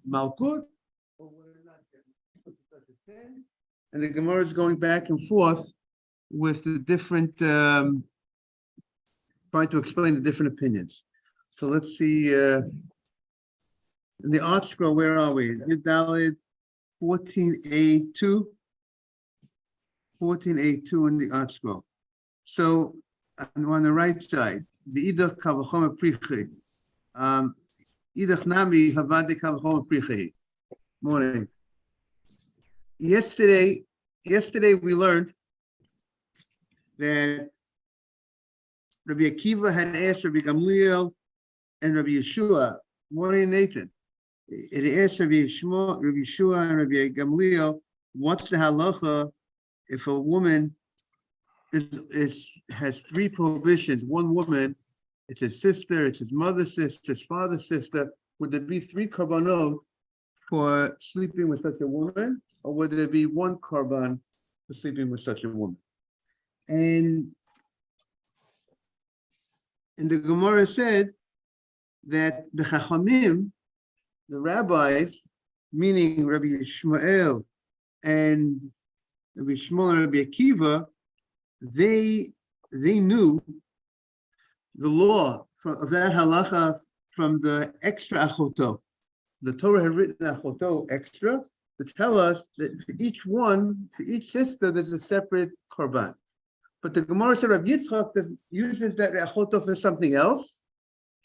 Malkut, or whether or not such a sin. And the Gemara is going back and forth with the different, trying to explain the different opinions. So let's see, in the Art Scroll, where are we? Yudalid 14a2. 14a2 in the Art Scroll. So on the right side, the Idach Kavachom Prichi. Idach Nami Havade Kavachom Prichi. Morning. Yesterday we learned that Rabbi Akiva had asked Rabbi Gamliel and Rabbi Yeshua, morning Nathan. It asked Rabbi Yeshua and Rabbi Gamliel, what's the halacha if a woman has three prohibitions? One woman, it's his sister, it's his mother's sister, his father's sister. Would there be three korbanot for sleeping with such a woman, or would there be one korban for sleeping with such a woman? And the Gemara said that the Chachamim, the rabbis, meaning Rabbi Yishmael and Rabbi Shmuel and Rabbi Akiva, they knew the law of that halacha from the extra achoto. The Torah had written achoto extra to tell us that for each one, for each sister, there's a separate korban. But the Gemara said Rabbi Yitzchak uses that achoto for something else.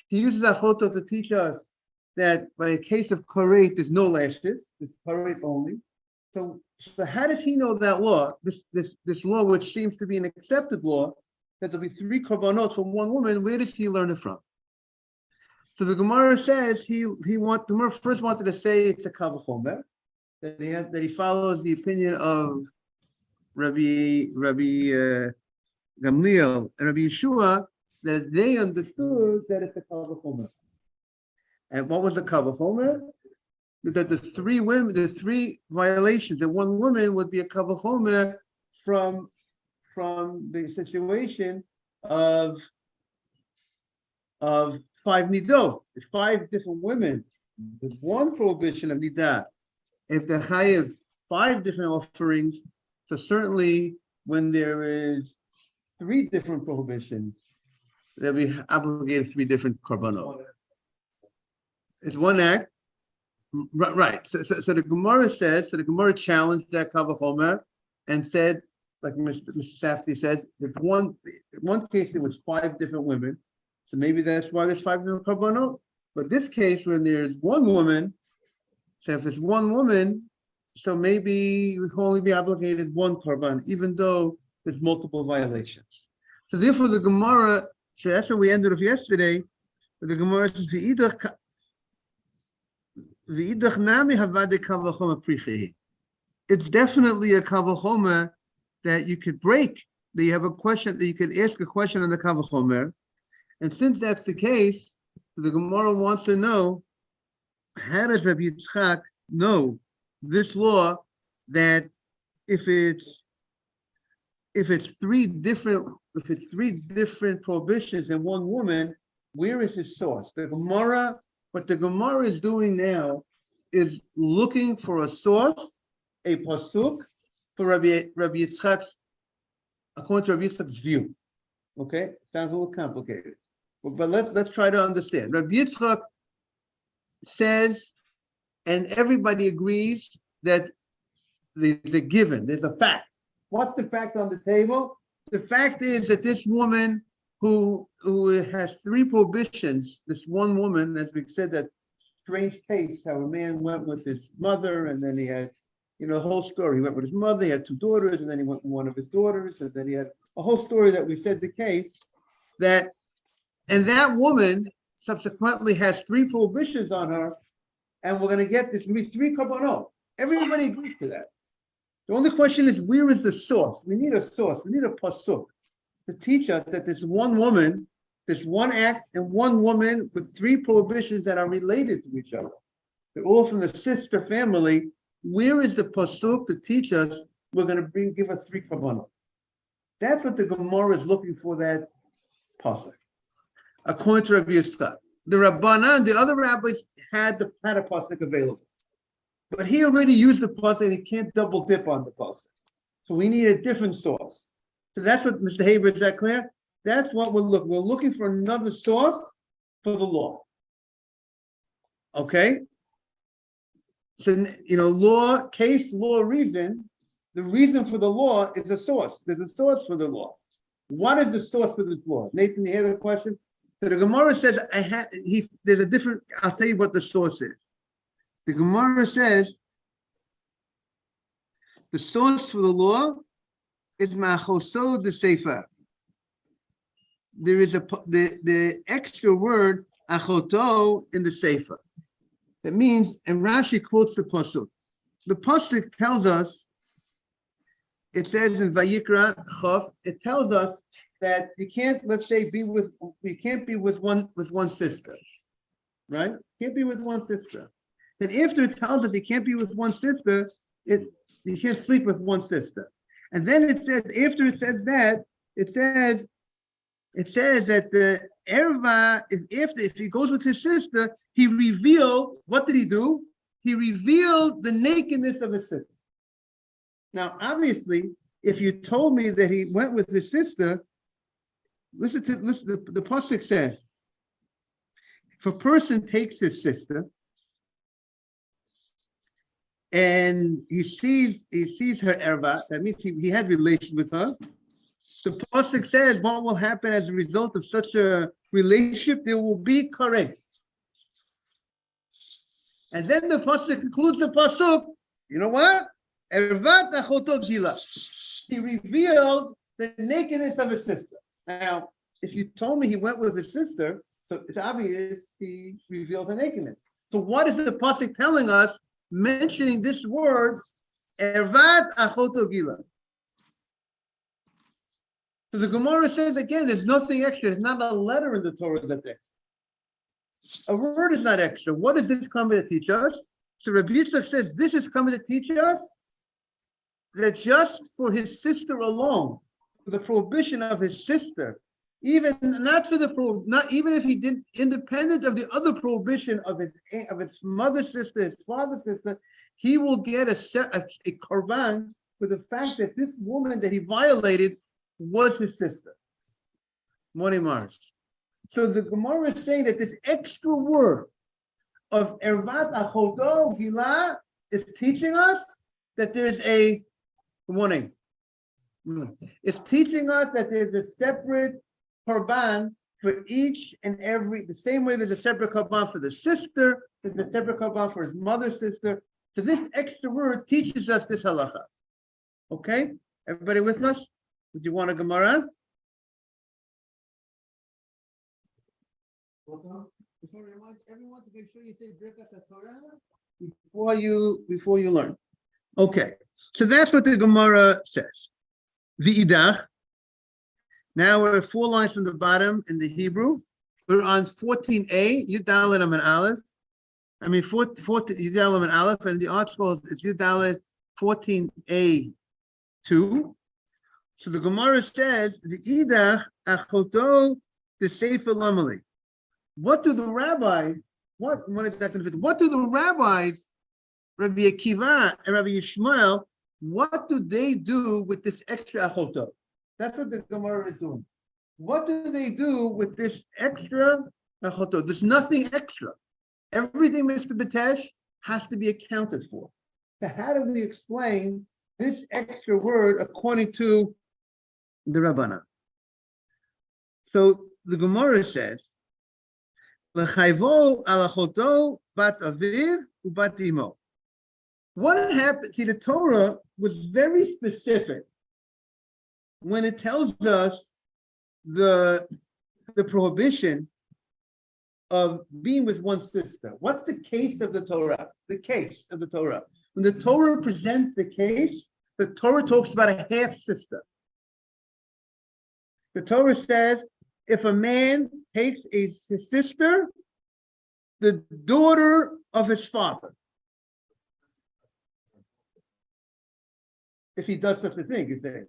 He uses achoto to teach us that by a case of karet, there's no lashes, it's karet only. So how does he know that law? This law, which seems to be an accepted law, that there'll be three korbanot from one woman. Where does he learn it from? So the Gemara says the Gemara first wanted to say it's a kavachomer, that he follows the opinion of Rabbi Gamliel and Rabbi Yeshua, that they understood that it's a kavachomer. And what was the kavachomer? That the three violations, that one woman would be a kavachomer from the situation of five nidot. There's five different women. There's one prohibition of nidah. If they're chayav five different offerings, so certainly when there is three different prohibitions, they'll be obligated three different korbanot. It's one act. Right. So the Gemara says, the Gemara challenged that kavachomer and said, like Mr. Safdie says, that in one case there was five different women, so maybe that's why there's five different korbanot. But this case, when there's one woman, so if there's one woman, so maybe we can only be obligated one korban, even though there's multiple violations. So therefore, the Gemara, so that's where we ended off yesterday. The Gemara says, it's definitely a kavachomer that you could break, that you have a question, that you could ask a question on the kavachomer. And since that's the case, the Gemara wants to know, how does Rabbi Yitzchak know this law, that if it's three different prohibitions in one woman, where is his source? What the Gemara is doing now is looking for a source, a pasuk, for Rabbi Yitzchak's, according to Rabbi Yitzchak's view. Okay, sounds a little complicated, but let's try to understand. Rabbi Yitzchak says, and everybody agrees that there's a given, there's a fact. What's the fact on the table? The fact is that this woman who has three prohibitions, this one woman, as we said, that strange case, how a man went with his mother, and then he had, the whole story. He went with his mother, he had two daughters, and then he went with one of his daughters, and then he had a whole story that we said the case, and that woman subsequently has three prohibitions on her, and we're going to get this, three korbanot. Everybody agrees to that. The only question is, where is the source? We need a source, we need a pasuk to teach us that this one woman, this one act, and one woman with three prohibitions that are related to each other. They're all from the sister family. Where is the pasuk to teach us we're going to give us three korbanot? That's what the Gemara is looking for, that pasuk. According to Rabbi Yitzchak. the Rabbanan, the other rabbis had a pasuk available. But he already used the pasuk and he can't double dip on the pasuk. So we need a different source. So that's what, Mr. Haber, is that clear? That's what we're looking. We're looking for another source for the law. Okay? So, law, case, law, reason. The reason for the law is a source. There's a source for the law. What is the source for this law? Nathan, you hear the question? So the Gemara says, there's a different, I'll tell you what the source is. The Gemara says, the source for the law is Makkos the Sefer. There is the extra word achoto in the Sefer. That means, and Rashi quotes the pasuk. The pasuk tells us, it says in Vayikra Chof, it tells us that you can't, let's say, be with one sister, right? Can't be with one sister. Then after it tells us you can't be with one sister, you can't sleep with one sister. And then it says, after it says that, it says that the erva is if he goes with his sister, he revealed, what did he do? He revealed the nakedness of his sister. Now, obviously, if you told me that he went with his sister, listen, the pasuk says, if a person takes his sister and he sees her erva, that means he had relation with her. The pasuk says what will happen as a result of such a relationship? There will be karet. And then the pasuk concludes the pasuk. You know what? Ervat achoto gila. He revealed the nakedness of his sister. Now, if you told me he went with his sister, so it's obvious he revealed her nakedness. So what is the pasuk telling us, mentioning this word, ervat achoto gila? So the Gemara says again, there's nothing extra. There's not a letter in the Torah that's extra. A word is not extra. What does this come to teach us? So Rabbi Yitzchak says this is coming to teach us that just for his sister alone, for the prohibition of his sister, even if he did, independent of the other prohibition of his mother's sister, his father's sister, he will get a korban for the fact that this woman that he violated was his sister. Moni Mars. So the Gemara is saying that this extra word of ervat achoto gila is teaching us that there's a good morning. It's teaching us that there's a separate korban for each and every, the same way there's a separate korban for the sister, there's a separate korban for his mother's sister. So this extra word teaches us this halacha. Okay? Everybody with us? Would you want a Gemara? Everyone to make sure you say Birkat HaTorah before you learn. Okay, so that's what the Gemara says. V'idach. Now we're 4 lines from the bottom in the Hebrew. We're on 14a, Yudalet Amin Aleph. 14 Yudalet Amin Aleph, and the article is Yudalet 14a 2. So the Gemara says, V'idach achoto the Sefer Lamali. What do the rabbis, Rabbi Akiva and Rabbi Yishmael, what do they do with this extra achoto? That's what the Gemara is doing. What do they do with this extra achoto? There's nothing extra. Everything, Mr. Batesh, has to be accounted for. So how do we explain this extra word according to the Rabbana? So the Gemara says, L'chayvo alachoto bat aviv ubat imo. What happened? See, the Torah was very specific when it tells us the prohibition of being with one sister. What's the case of the Torah? The case of the Torah. When the Torah presents the case, the Torah talks about a half sister. The Torah says, if a man takes his sister, the daughter of his father, if he does such a thing, you say,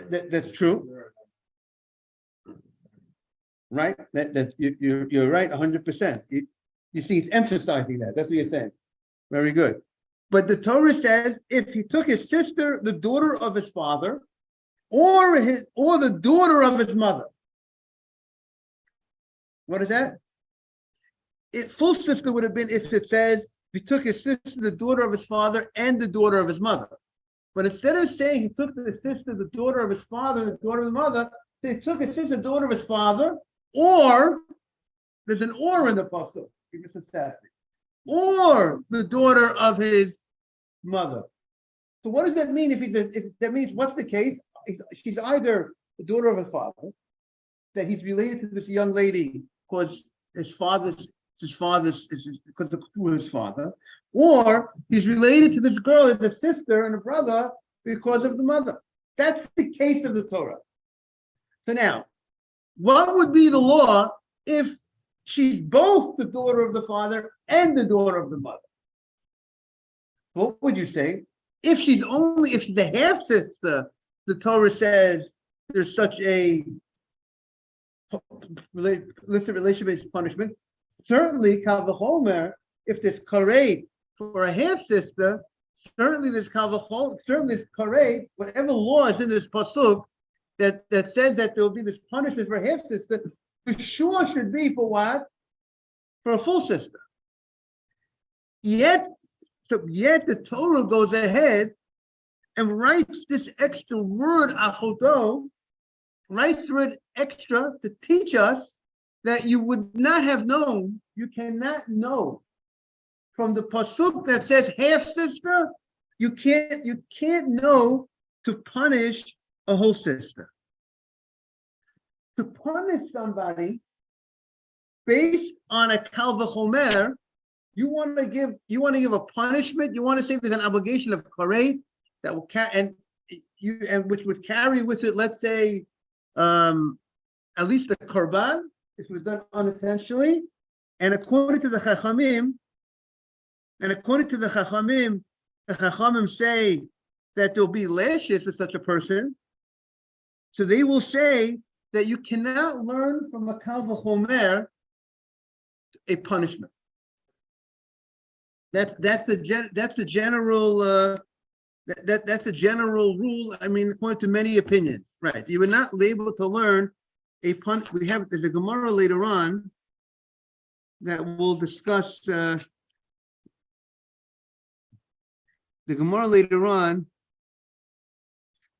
that's true. right? You're right 100%. You see, it's emphasizing that. That's what you're saying. Very good. But the Torah says if he took his sister, the daughter of his father, or the daughter of his mother. What is that? Full sister would have been if it says he took his sister, the daughter of his father, and the daughter of his mother. But instead of saying he took the sister, the daughter of his father, the daughter of his mother, he took his sister, the daughter of his father, or there's an or in the pasuk, or the daughter of his mother. So what does that mean? If that means what's the case? She's either the daughter of his father, that he's related to this young lady because his father's because through his father, or he's related to this girl as a sister and a brother because of the mother. That's the case of the Torah. So now, what would be the law if she's both the daughter of the father and the daughter of the mother? What would you say? If she's the half sister, the Torah says there's such a illicit relation-based punishment. Certainly, Kal v'chomer, if there's karet for a half sister, certainly there's karet, whatever law is in this pasuk that says that there will be this punishment for a half sister, for sure should be for what? For a full sister. Yet the Torah goes ahead and writes this extra word, achoto, writes through it extra to teach us that you would not have known, you cannot know from the pasuk that says half sister, you can't know to punish a whole sister. To punish somebody based on a kal v'chomer, you want to give a punishment. You want to say there's an obligation of karet that will which would carry with it, let's say, at least the korban, if it was done unintentionally, and according to the Chachamim, the Chachamim say that there'll be lashes for such a person. So they will say that you cannot learn from a kal v'chomer a punishment. That's a general rule. I mean, according to many opinions, right? You were not able to learn a pun. There's a Gemara later on that we'll discuss. The Gemara later on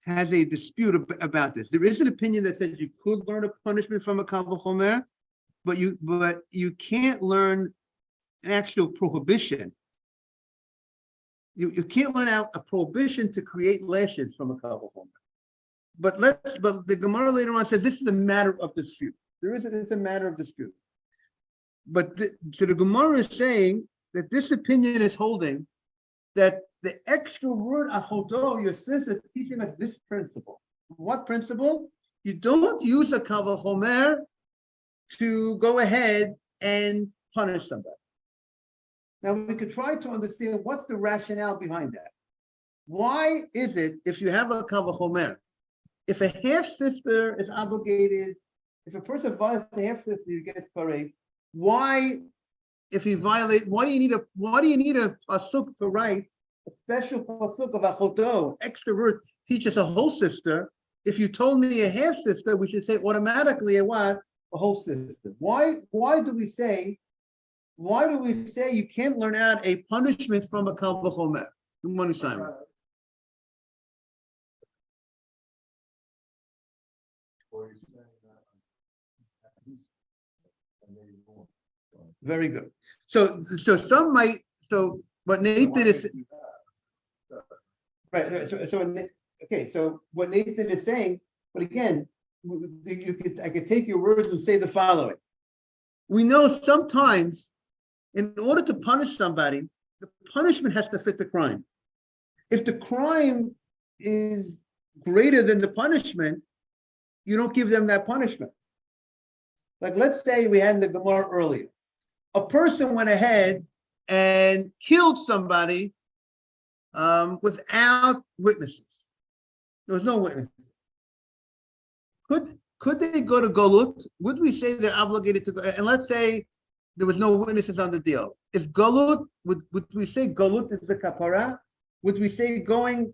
has a dispute about this. There is an opinion that says you could learn a punishment from a kal v'chomer, but you can't learn an actual prohibition. You can't learn out a prohibition to create lashes from a kal v'chomer. But the Gemara later on says this is a matter of dispute. It's a matter of dispute. But so the Gemara is saying that this opinion is holding that the extra word achoto, your sister, is teaching us this principle. What principle? You don't use a kal v'chomer to go ahead and punish somebody. Now we could try to understand what's the rationale behind that. Why is it if you have a kal v'chomer, if a half sister is obligated, if a person violates a half sister, you get karet. Why, if he violates, why do you need a pasuk to write a special pasuk of achoto, extra word, teach us a whole sister? If you told me a half sister, we should say automatically a whole sister. Why do we say you can't learn out a punishment from a kal v'chomer? Good morning, Simon. Very good. So what Nathan is right. So what Nathan is saying, but again, I could take your words and say the following. We know sometimes, in order to punish somebody, the punishment has to fit the crime. If the crime is greater than the punishment, you don't give them that punishment. Like, let's say we had in the Gemara earlier, a person went ahead and killed somebody without witnesses. There was no witness. Could they go to Golut? Would we say they're obligated to go? And let's say there was no witnesses on the deal. Is Golut, would we say Golut is the kapara? Would we say going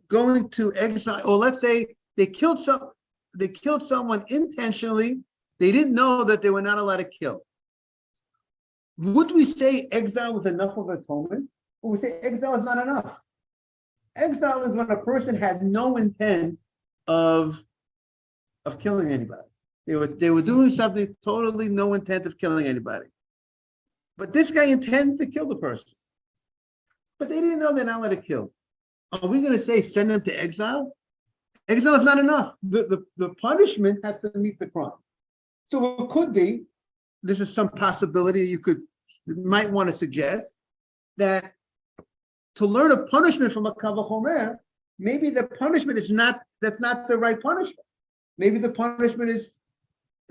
to exile? Or let's say they killed someone intentionally. They didn't know that they were not allowed to kill. Would we say exile is enough of atonement? Or would we say exile is not enough? Exile is when a person had no intent of killing anybody. They were doing something totally no intent of killing anybody. But this guy intended to kill the person. But they didn't know they're not allowed to kill. Are we going to say send them to exile? Exile is not enough. The punishment has to meet the crime. So it could be, this is some possibility you might want to suggest, that to learn a punishment from a Kal V'chomer, maybe the punishment that's not the right punishment. Maybe the punishment is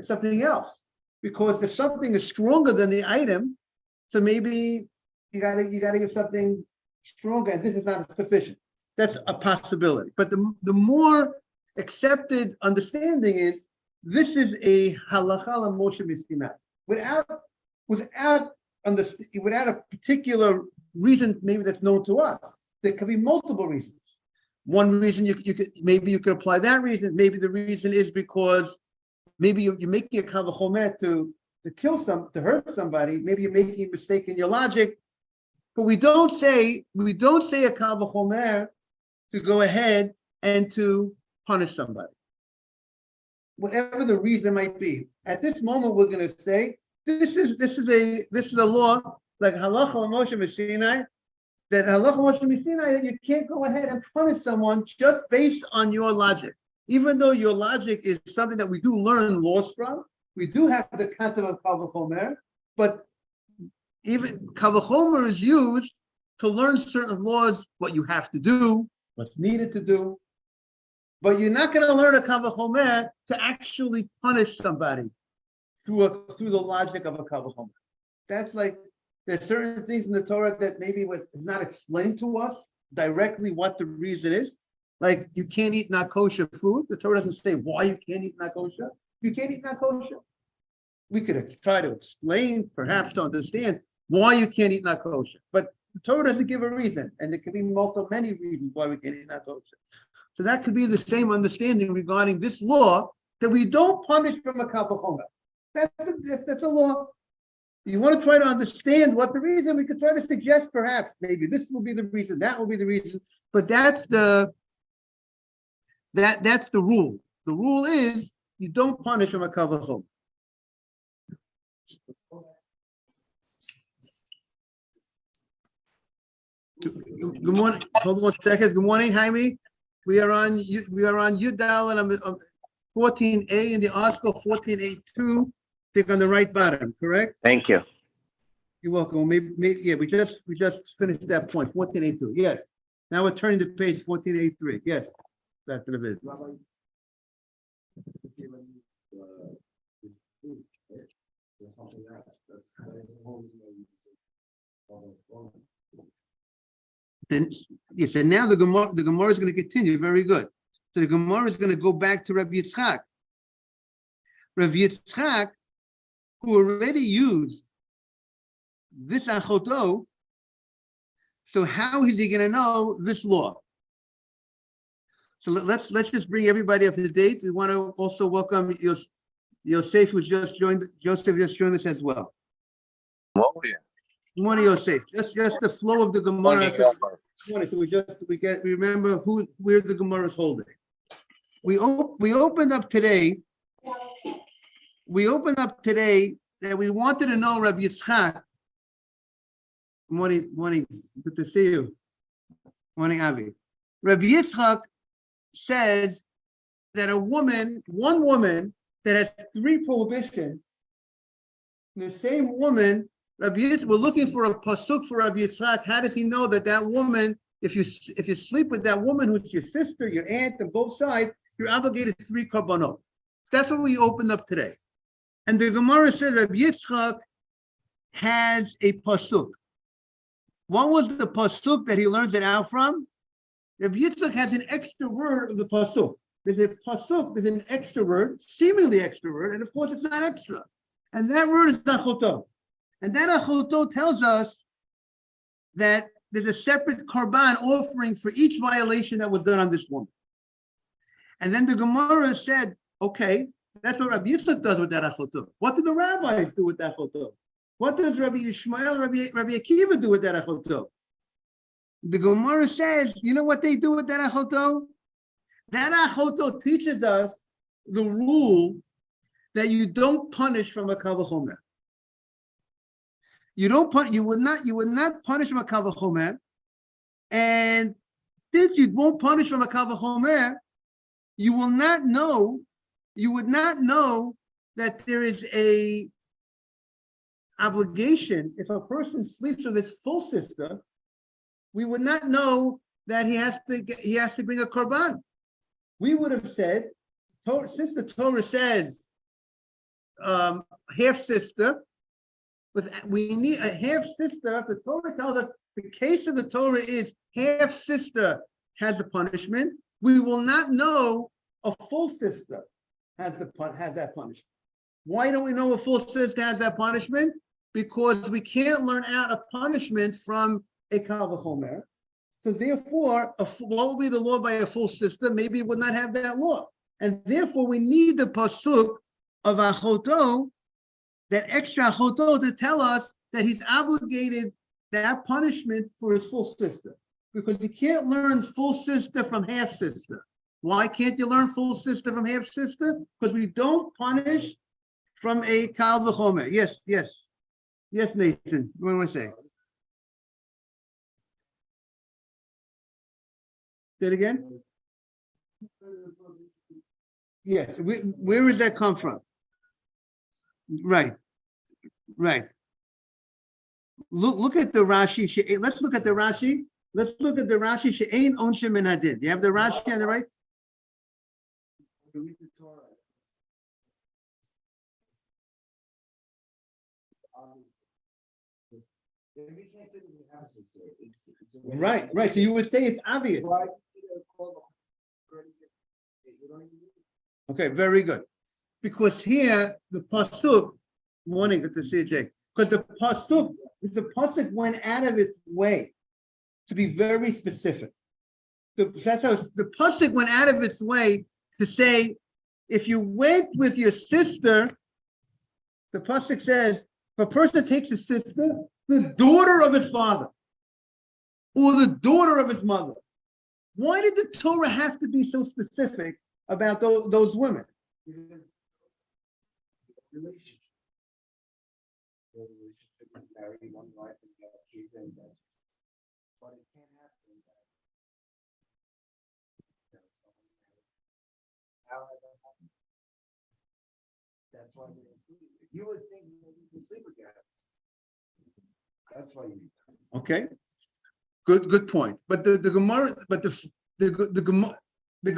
something else. Because if something is stronger than the item, so maybe you gotta give something stronger, and this is not sufficient. That's a possibility. But the more accepted understanding is this is a halacha Moshe Sinai. Without a particular reason, maybe that's known to us. There could be multiple reasons. One reason you could apply that reason. Maybe the reason is because maybe you're making a Kal V'chomer to hurt somebody. Maybe you're making a mistake in your logic. But we don't say a Kal V'chomer to go ahead and to punish somebody. Whatever the reason might be. At this moment, we're going to say this is a law like halacha Moshe Sinai, that halacha Moshe Sinai, that you can't go ahead and punish someone just based on your logic. Even though your logic is something that we do learn laws from, we do have the concept of Kal V'chomer, but even Kal V'chomer is used to learn certain laws, what you have to do, what's needed to do. But you're not going to learn a Kal V'chomer to actually punish somebody through the logic of a Kal V'chomer. That's like, there's certain things in the Torah that maybe was not explained to us directly what the reason is. Like you can't eat not kosher food. The Torah doesn't say why you can't eat not kosher. You can't eat not kosher. We could try to explain, perhaps to understand why you can't eat not kosher. But the Torah doesn't give a reason, and there could be many reasons why we can't eat not kosher. So that could be the same understanding regarding this law, that we don't punish from a Kal V'chomer. That's a law. You want to try to understand what the reason, we could try to suggest perhaps maybe this will be the reason, that will be the reason, but that's the rule. The rule is you don't punish from a Kal V'chomer. Good morning. Hold on 1 second. Good morning, Jaime. We are on Yudal and 14A in the article 14A2. Click on the right bottom, correct? Thank you. You're welcome. Yeah, we just finished that point, 14A2. Yes. Now we're turning to page 14A3. Yes. Back to the vid. Then yes, and now the Gemara is going to continue. Very good. So the Gemara is going to go back to Rabbi Yitzchak. Rabbi Yitzchak, who already used this achoto, so how is he going to know this law? So let's just bring everybody up to date. We want to also welcome Yosef, who just joined. Joseph just joined us as well. Oh, yeah. Good morning, Yosef. Just the flow of the Gemara. So we remember where the Gemara is holding. We opened up today. That we wanted to know Rabbi Yitzchak. Morning, good to see you. Morning, Avi. Rabbi Yitzchak says that one woman that has 3 prohibitions, the same woman, Rabbi Yitzchak, we're looking for a pasuk for Rabbi Yitzchak. How does he know that woman, if you sleep with that woman who's your sister, your aunt, on both sides, you're obligated 3 korbanot? That's what we opened up today. And the Gemara says Rabbi Yitzchak has a pasuk. What was the pasuk that he learns it out from? Rabbi Yitzchak has an extra word of the pasuk. there's a pasuk, there's an extra word, seemingly extra word, and of course it's not extra. And that word is achoto. And that achoto tells us that there's a separate korban offering for each violation that was done on this woman. And then the Gemara said, okay, that's what Rabbi Yitzchak does with that achoto. What do the rabbis do with that achoto? What does Rabbi Yishmael, Rabbi Akiva do with that achoto? The Gemara says, you know what they do with that achoto? That achoto teaches us the rule that you don't punish from a kal v'chomer. You would not punish from a kal v'chomer, and since you won't punish from a kal v'chomer, you would not know that there is a obligation. If a person sleeps with his full sister, we would not know that he has to bring a korban. We would have said, since the Torah says half sister, but we need a half sister. The Torah tells us the case of the Torah is half sister has a punishment. We will not know a full sister has that punishment. Why don't we know a full sister has that punishment? Because we can't learn out a punishment from a kal v'chomer. So therefore, what would be the law by a full sister? Maybe it would not have that law. And therefore, we need the pasuk of achoto, that extra achoto, to tell us that he's obligated that punishment for his full sister. Because you can't learn full sister from half sister. Why can't you learn full sister from half sister? Because we don't punish from a kal v'chomer. Yes, Nathan. What do you want to say? Say it again. Yes. Where does that come from? Right. Look at the Rashi. Let's look at the Rashi. She'ein onshe min hadin. You have the Rashi on the right? Right. So you would say it's obvious. Okay, very good. Because here the pasuk, morning, good to see you, Jake. Because the pasuk went out of its way to be very specific. That's how the pasuk went out of its way to say, if you went with your sister, the pasuk says, if a person takes his sister, the daughter of his father, or the daughter of his mother. Why did the Torah have to be so specific about those women? Relationship. The relationship is marrying one wife and have kids, and but it can't happen that. How has that happened? That's why we include it. You would think you can sleep with your husband. That's why you need that. Okay, good point. But the Gemara, the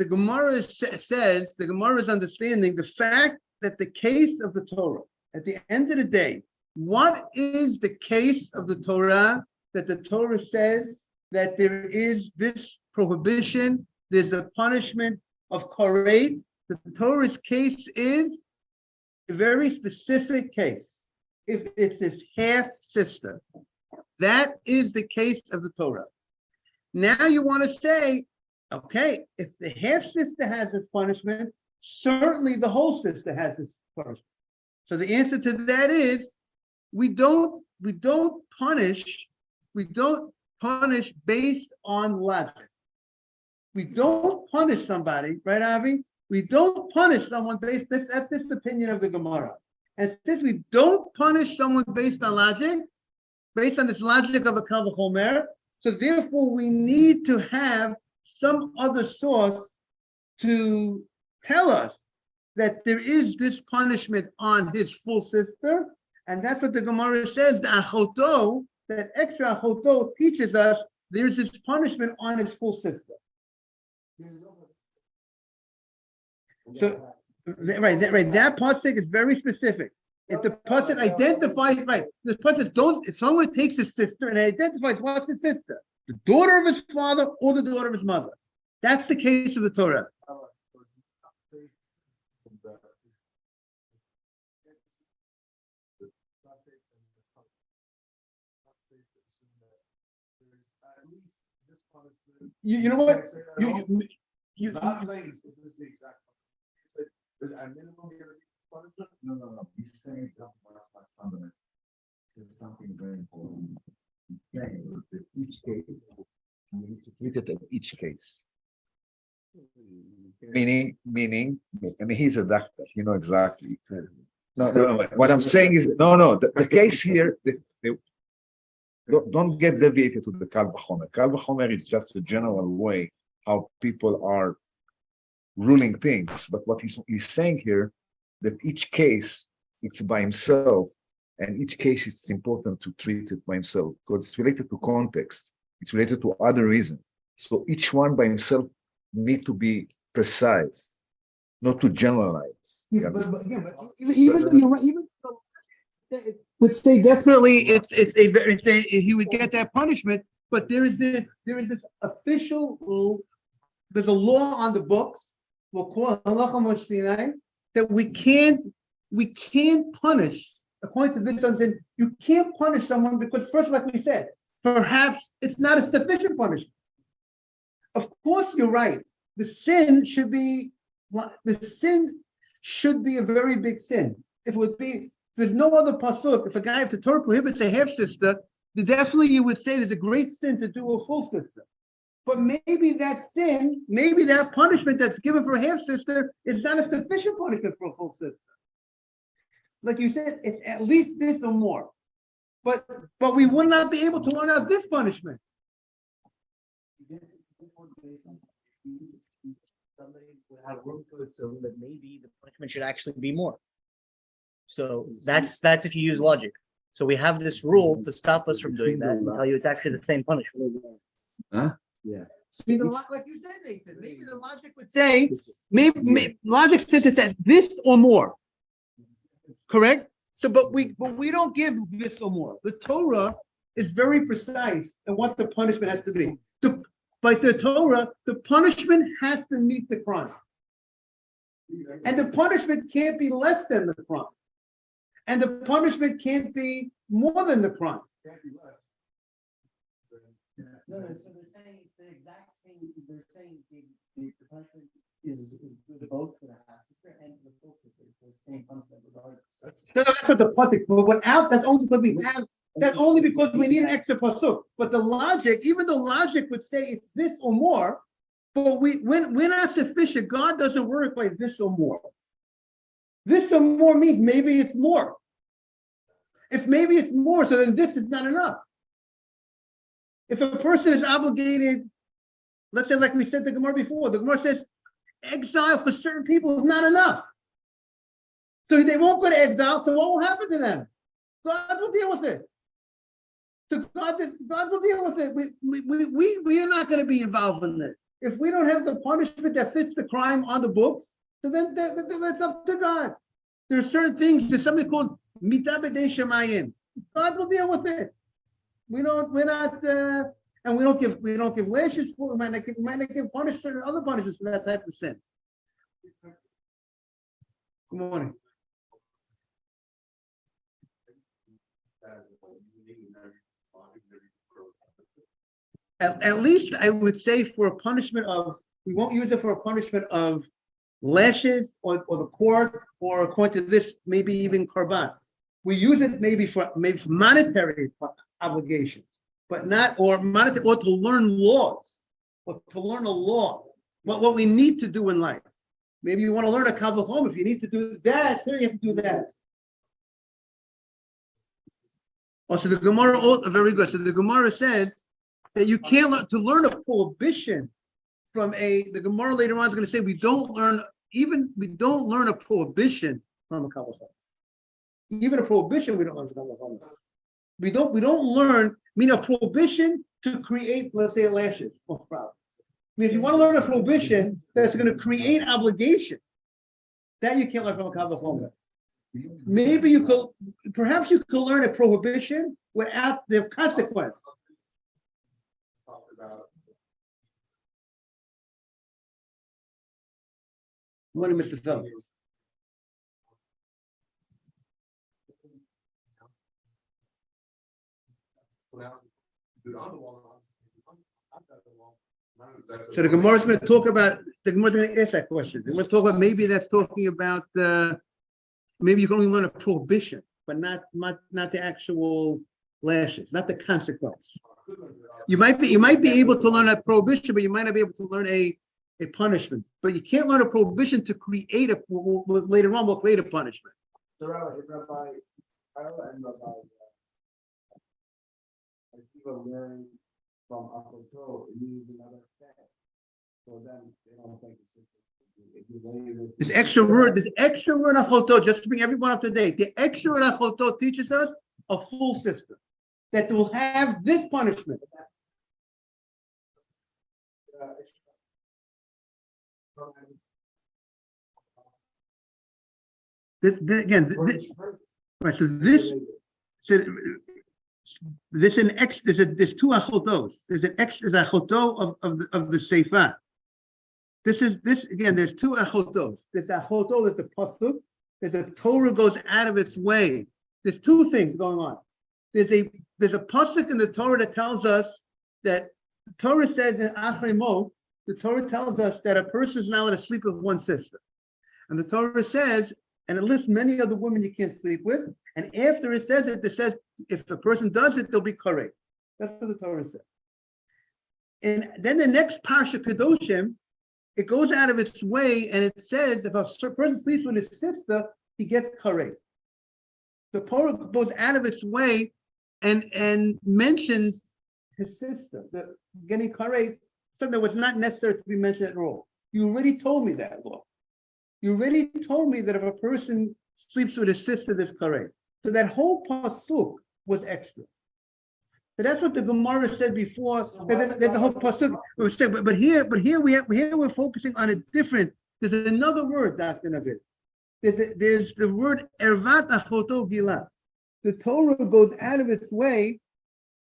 Gemara says, the Gemara is understanding the fact that the case of the Torah, at the end of the day, what is the case of the Torah that the Torah says that there is this prohibition, there's a punishment of karet? The Torah's case is a very specific case. If it's his half sister, that is the case of the Torah. Now you want to say, okay, if the half sister has this punishment, certainly the whole sister has this punishment. So the answer to that is we don't punish based on logic. We don't punish somebody, right, Avi? We don't punish someone based, that's this opinion of the Gemara. And since we don't punish someone based on logic, based on this logic of a kal v'chomer, so therefore we need to have some other source to tell us that there is this punishment on his full sister, and that's what the Gemara says. The achoto, that extra achoto, teaches us there's this punishment on his full sister. So, right. That pasuk is very specific. If the pasuk identifies, right, this pasuk don't. If someone takes his sister and identifies what's his sister, the daughter of his father or the daughter of his mother, That's the case of the Torah. You know what? You Not saying this is the exact. There's a minimum punishment. No. He's saying that fundamental. There's something very important. He's saying that each case, you need to treat it at each case. Meaning, I mean, he's a doctor, you know exactly. No. What I'm saying is, no. The case here, don't get deviated to the Kal Vachomer. Kal Vachomer is just a general way how people are ruling things. But what he's saying here, that each case, it's by himself, and each case it's important to treat it by himself because it's related to context, it's related to other reasons. So each one by himself need to be precise, not to generalize. Yeah, but even though you're right, even though it would say definitely he would get that punishment, but there is this official rule, there's a law on the books, we'll call it halacha moshinai, that we can't punish, according to this understanding, you can't punish someone because first, like we said, perhaps it's not a sufficient punishment. Of course, you're right. The sin should be a very big sin. If there's no other pasuk, if the Torah prohibits a half sister, then definitely you would say there's a great sin to do a full sister. But maybe that punishment that's given for a half sister is not a sufficient punishment for a full sister. Like you said, it's at least this or more. But we would not be able to learn out this punishment. Somebody would have room to assume that maybe the punishment should actually be more. So that's if you use logic. So we have this rule to stop us from doing that and tell you it's actually the same punishment. Huh? Yeah. See, like you said, Nathan, maybe the logic would say, maybe logic says it's at this or more. Correct? So, but we don't give this or more. The Torah is very precise in what the punishment has to be. By the Torah, the punishment has to meet the crime. And the punishment can't be less than the crime. And the punishment can't be more than the crime. No, so they're saying it's the exact same. They're saying the punishment is both for the half sister and for the full sister. It's the same punishment regardless. No, that's what the pasuk. But without, that's only because we have. That's only because we need an extra pasuk. But the logic, even though logic would say it's this or more, but we're not sufficient. God doesn't work like this or more. This or more means maybe it's more. If maybe it's more, so then this is not enough. If a person is obligated, let's say, like we said the Gemara before, the Gemara says exile for certain people is not enough. So they won't go to exile. So what will happen to them? God will deal with it. So God will deal with it. We are not going to be involved in it. If we don't have the punishment that fits the crime on the books, so then that's up to God. There are certain things. There's something called mitah b'dei shemayim. God will deal with it. We're not, and we don't give lashes for. We might not give punishment or other punishments for that type of sin. Good morning. At least I would say for a punishment of, we won't use it for a punishment of lashes or the court, or according to this, maybe even korban. We use it maybe for monetary obligations, but not, or monetary, or to learn laws, or to learn a law, what we need to do in life. Maybe you want to learn a kal vachomer. If you need to do that, here you have to do that. Also, the Gemara, very good. So the Gemara says that you can't learn a prohibition from the Gemara later on is going to say we don't learn a prohibition from a kal vachomer. Even a prohibition we don't learn from kal vachomer. We don't learn, a prohibition to create, let's say, lashes. No problem. If you want to learn a prohibition that's going to create obligation, that you can't learn from a kal vachomer. Maybe perhaps you could learn a prohibition without the consequence. Morning, Mr. Phelps. So the Gemara is going to talk about, the Gemara is going to ask that question. The Gemara is talking about, maybe that's talking about, maybe you can only learn a prohibition, but not the actual lashes, not the consequence. You might be able to learn a prohibition, but you might not be able to learn a punishment. But you can't learn a prohibition to create later on we'll create a punishment. So Rabbi, and Rabbi, people learn from Achoto, it means another thing. So then they don't think it's This extra word achoto, just to bring everyone up to date. The extra word achoto teaches us a full system that will have this punishment. This again. Right. So there's two achotos. There's achoto of the seifa. This again. There's two achotos. There's achoto. There's the pasuk. There's a Torah goes out of its way. There's two things going on. There's a pasuk in the Torah that tells us that the Torah says in Achrei Mo, the Torah tells us that a person is not allowed to sleep with one sister, and the Torah says, and it lists many other women you can't sleep with. And after it says if a person does it, they'll be correct. That's what the Torah says. And then the next Parsha Kedoshim, it goes out of its way and it says if a person sleeps with his sister, he gets correct. The Torah goes out of its way and mentions his sister, the getting correct, something that was not necessary to be mentioned at all. You already told me that, Lord. You already told me that if a person sleeps with his sister, that's correct. So that whole pasuk was extra. So that's what the Gemara said before. That the whole pasuk was said. But here we're focusing on a different. There's another word, Dr. Navid. There's the word ervat achoto gila. The Torah goes out of its way,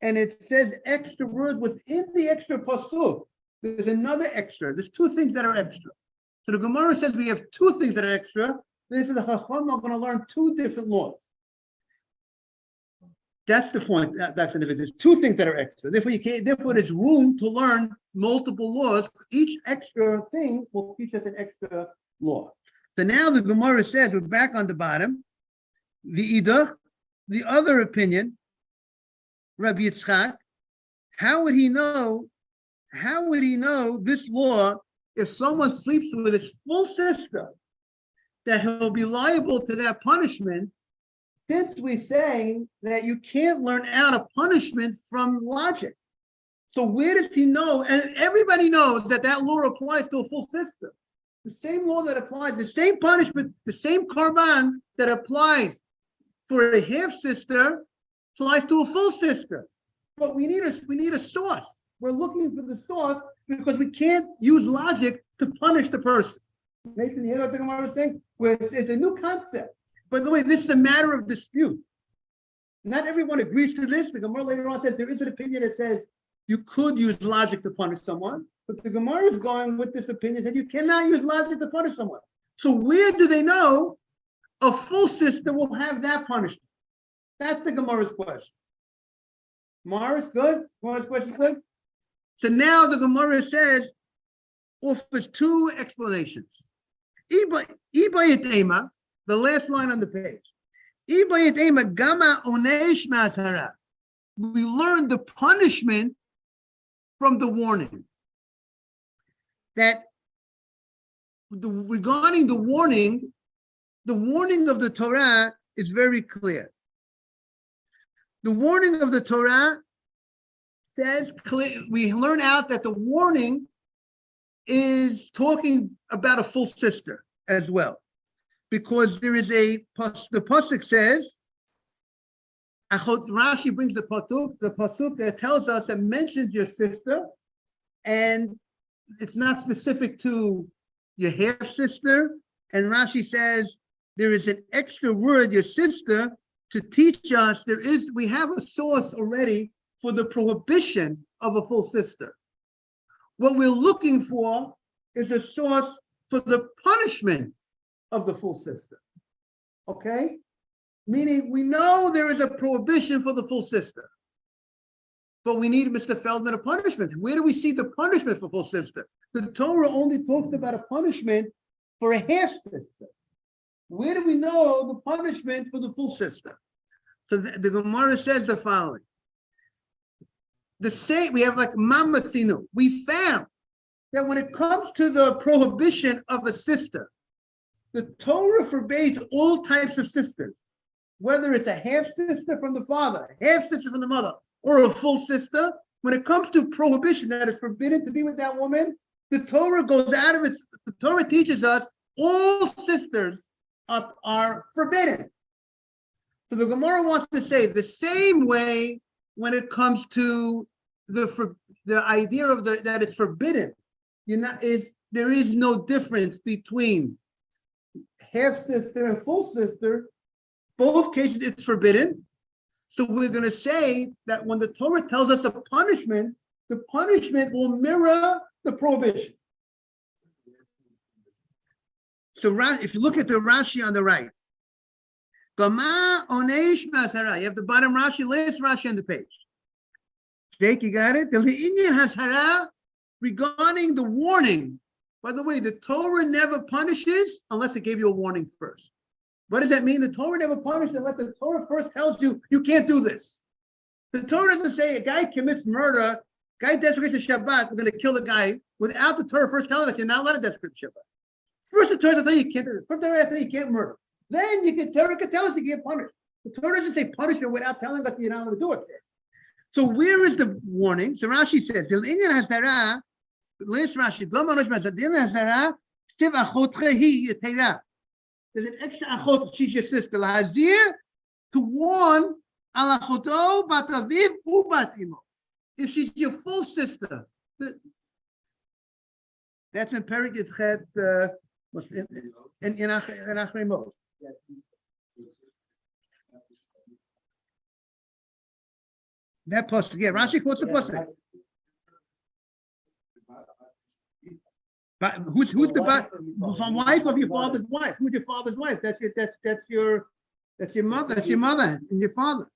and it says extra word within the extra pasuk. There's another extra. There's two things that are extra. So the Gemara says we have two things that are extra. Therefore, the Chacham are going to learn two different laws. That's the point. That's the There's two things that are extra. Therefore, there's room to learn multiple laws. Each extra thing will teach us an extra law. So now the Gemara says, we're back on the bottom. The Idach, the other opinion, Rabbi Yitzchak, how would he know this law if someone sleeps with his full sister, that he'll be liable to that punishment, since we're saying that you can't learn out a punishment from logic? So where does he know? And everybody knows that law applies to a full sister. The same law that applies, the same punishment, the same karban that applies for a half sister applies to a full sister. But we need a source. We're looking for the source because we can't use logic to punish the person. Nathan, you hear what the Gemara is saying? Where it's a new concept. By the way, this is a matter of dispute. Not everyone agrees to this. The Gemara later on says there is an opinion that says you could use logic to punish someone, but the Gemara is going with this opinion that you cannot use logic to punish someone. So where do they know a full sister will have that punishment? That's the Gemara's question. Morris, good? Gemara's question, good? So now the Gemara says, offers two explanations. Ibayit Ema, the last line on the page. Ibayit Ema Gama Onesh Masara. We learned the punishment from the warning. That regarding the warning of the Torah is very clear. The warning of the Torah says, we learn out that the warning is talking about a full sister as well, because there is the pasuk says, Rashi brings the pasuk that tells us, that mentions your sister, and it's not specific to your half sister. And Rashi says there is an extra word, your sister, to teach us we have a source already for the prohibition of a full sister. What we're looking for is a source for the punishment of the full sister. Okay? Meaning we know there is a prohibition for the full sister. But we need, Mr. Feldman, a punishment. Where do we see the punishment for full sister? The Torah only talks about a punishment for a half sister. Where do we know the punishment for the full sister? So the Gemara says the following. The same, we have like Mamatzinu. We found that when it comes to the prohibition of a sister, the Torah forbids all types of sisters, whether it's a half sister from the father, half sister from the mother, or a full sister. When it comes to prohibition that is forbidden to be with that woman, the Torah goes out of its, the Torah teaches us all sisters are forbidden. So the Gemara wants to say the same way when it comes to the idea of that it's forbidden. There is no difference between half sister and full sister. Both cases it's forbidden. So we're going to say that when the Torah tells us a punishment, the punishment will mirror the prohibition. So if you look at the Rashi on the right, you have the bottom Rashi, last Rashi on the page. Jake, you got it? The Indian Hasara regarding the warning. By the way, the Torah never punishes unless it gave you a warning first. What does that mean? The Torah never punishes unless the Torah first tells you, you can't do this. The Torah doesn't say a guy commits murder, guy desecrates the Shabbat, we're going to kill the guy, without the Torah first telling us you're not allowed to desecrate the Shabbat. First, the Torah will tell you can't do it. First, the Torah will tell you can't murder. Then Torah can tell us you can't punish. The Torah doesn't say punishment without telling us you're not allowed to do it first. So where is the warning? So Rashi says, last Rashi, there's an extra achot, she's your sister, lahazir, to warn al achoto bat aviv u bat imo. If she's your full sister, that's in Perik Yitchet, in Achrei Mos. That pasuk, yeah, Rashi quotes the pasuk. But who's the wife of your father's wife? Who's your father's wife? That's your mother. That's your mother and your father.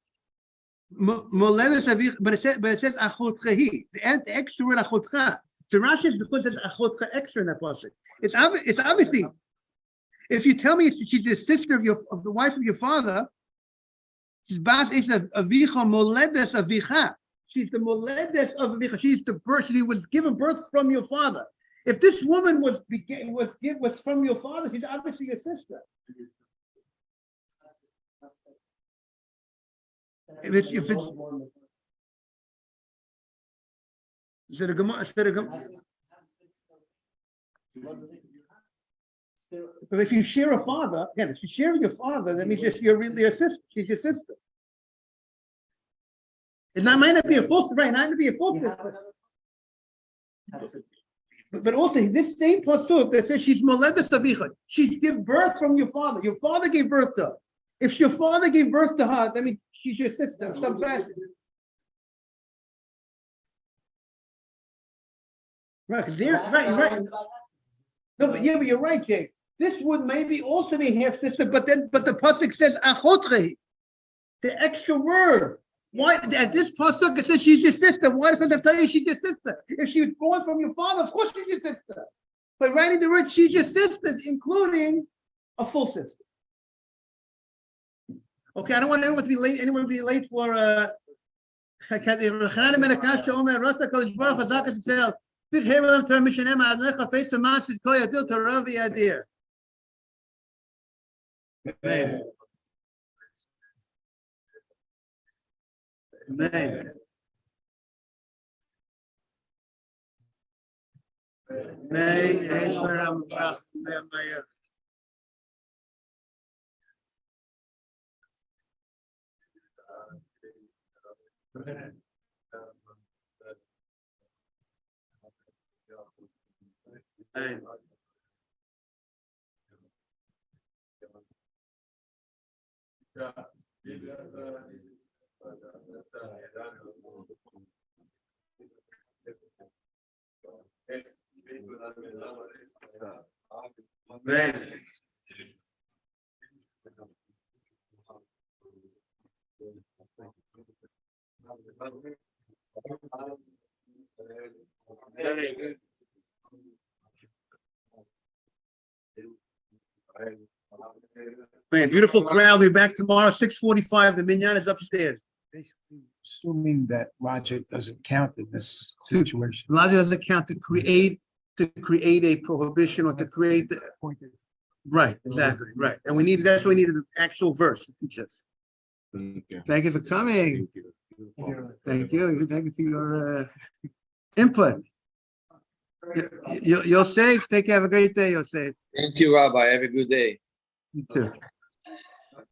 But it says achotchehi. The extra word achotcha. The Rashi is because there's achotcha extra in that pasuk. It's obviously. If you tell me she's the sister of the wife of your father, she's bas is avicha moledes avicha. She's the moledes of avicha. She's the birth. She was given birth from your father. If this woman was from your father, she's obviously your sister. If it's but if you share a father, again, if you share your father, that means you're really your sister. She's your sister. It might not be a full sister, right? Not to be a full sister. But also this same pasuk that says she's moledes avicha, she's give birth from your father. Your father gave birth to her. If your father gave birth to her, that means she's your sister of some fashion. Right, because right. No, but you're right, Jake. This would maybe also be half sister, but the pasuk says achotri, the extra word. Why at this pasuk it says she's your sister? Why does it tell you she's your sister? If she was born from your father, of course she's your sister. But writing the word she's your sister, including a full sister. Okay, I don't want anyone to be late. Anyone to be late for Amen. Amen. Amen. Man, beautiful crowd. We'll be back tomorrow, 6:45. The minyan is upstairs. Basically, assuming that logic doesn't count in this situation. Logic doesn't count to create a prohibition or to create the, right, exactly, right. And that's why we needed an actual verse to teach us. Thank you for coming. Thank you. Thank you for your input. You're safe. Take care. Have a great day. You're safe. Thank you, Rabbi. Have a good day. You too.